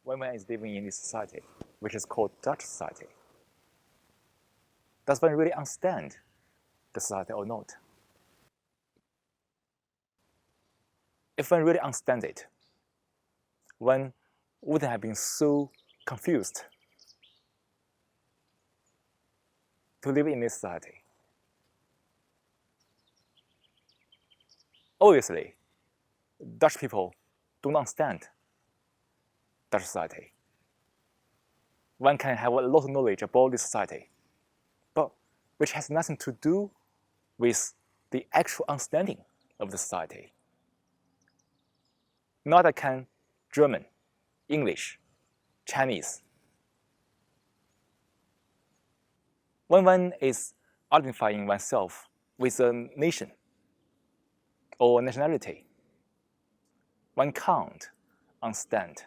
when one is living in this society, which is called Dutch society, does one really understand the society or not? If one really understands it, one wouldn't have been so confused to live in this society. Obviously, Dutch people don't understand Dutch society. One can have a lot of knowledge about this society, but which has nothing to do with the actual understanding of the society. Neither can German, English, Chinese. When one is identifying oneself with a nation or nationality, one can't understand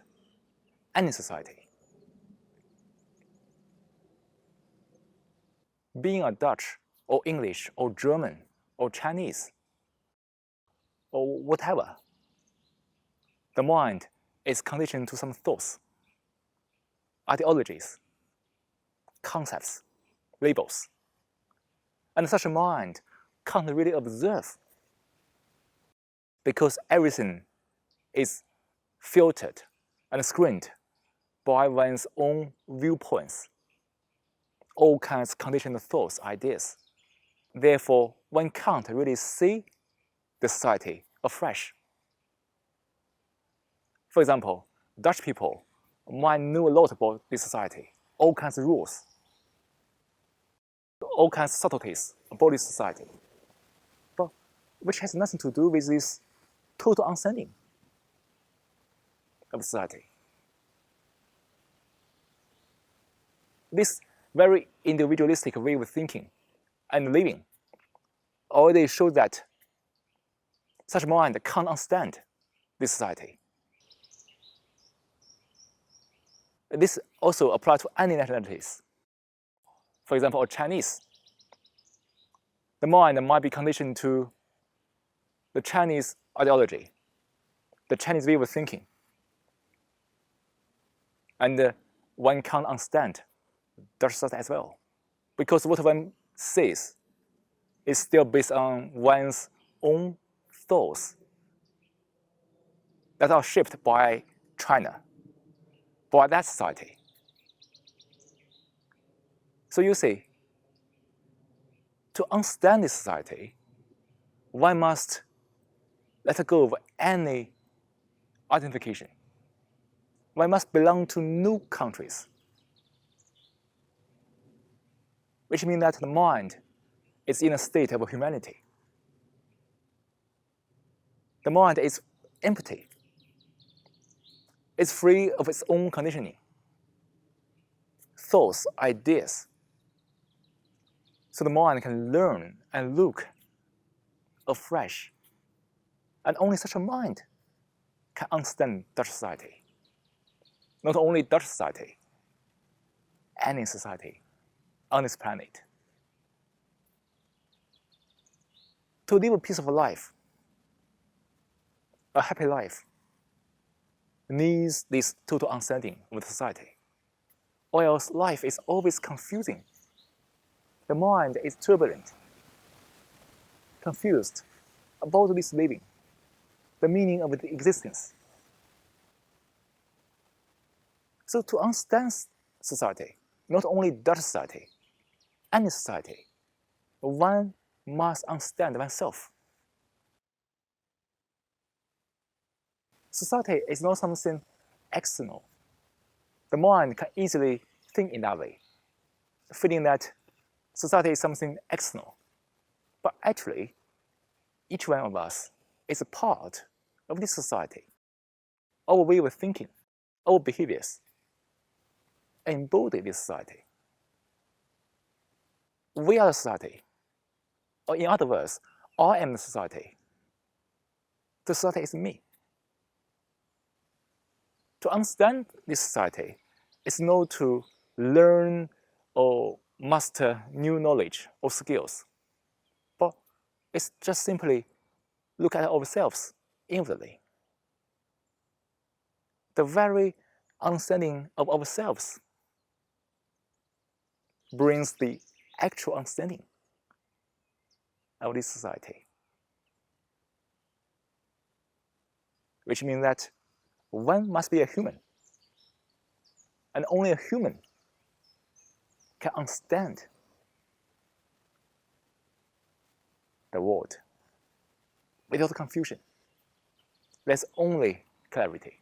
any society. Being a Dutch or English or German or Chinese or whatever, the mind is conditioned to some thoughts, ideologies, concepts, labels. And such a mind can't really observe because everything is filtered and screened by one's own viewpoints, all kinds of conditioned thoughts, ideas. Therefore, one can't really see the society afresh. For example, Dutch people might know a lot about this society, all kinds of rules, all kinds of subtleties about this society, but which has nothing to do with this total understanding of society. This very individualistic way of thinking and living already shows that such mind can't understand this society. This also applies to any nationalities. For example, a Chinese. The mind might be conditioned to the Chinese ideology, the Chinese way of thinking. And one can't understand Dutch society as well, because what one says is still based on one's own thoughts that are shaped by China, by that society. So you see, to understand this society, one must let go of any identification. One must belong to no countries, which means that the mind is in a state of humanity. The mind is empty. It's free of its own conditioning, thoughts, ideas. So the mind can learn and look afresh. And only such a mind can understand Dutch society. Not only Dutch society, any society on this planet. To live a peaceful life, a happy life, needs this total understanding of the society. Or else life is always confusing. The mind is turbulent, confused about this living, the meaning of the existence. So to understand society, not only Dutch society, any society, one must understand oneself. Society is not something external. The mind can easily think in that way, feeling that society is something external. But actually, each one of us is a part of this society. Our way of thinking, our behaviors embody this society. We are the society. Or in other words, I am the society. The society is me. To understand this society is not to learn or master new knowledge or skills, but it's just simply look at ourselves inwardly. The very understanding of ourselves brings the actual understanding of this society. Which means that one must be a human. And only a human can understand the world without confusion. There's only clarity.